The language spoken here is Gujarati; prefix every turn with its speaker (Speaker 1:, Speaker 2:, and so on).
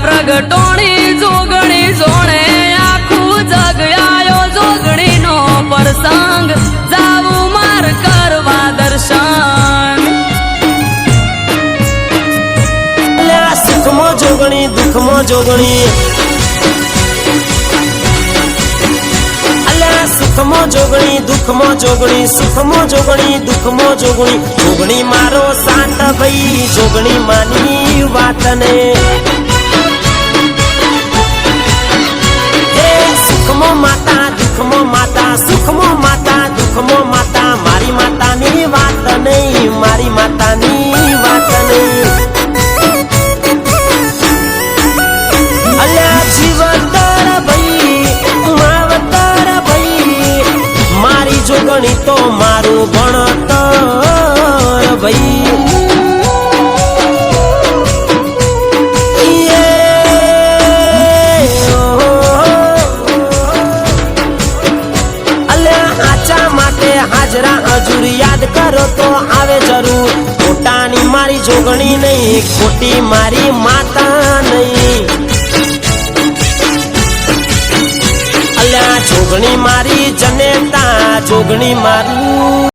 Speaker 1: પ્રગટોણી જોગણી જોણે આખું જગ આયો જોગણી નો પ્રસંગ જાવું માર કરવા દર્શન
Speaker 2: સુખમાં જોગણી દુઃખમાં જોગણી સુખમાં જોગણી દુઃખમાં જોગણી સુખમાં જોગણી દુઃખમાં જોગણી જોગણી મારો સાથ ભાઈ જોગણી માની વાતને સુખમાં માતા દુઃખમાં માતા સુખમાં માતા દુઃખમાં માતા મારી માતાની વાત નહીં મારી માતાની વાત નહીં અલ્યા જીવતર ભાઈ માવતર ભાઈ મારી જોગણી તો મારું ભણતર ભાઈ હજુર યાદ કરો તો આવે જરૂર ખોટાની મારી જોગણી નહીં ખોટી મારી માતા નહીં અલ્યા જોગણી મારી જનેતા જોગણી મારું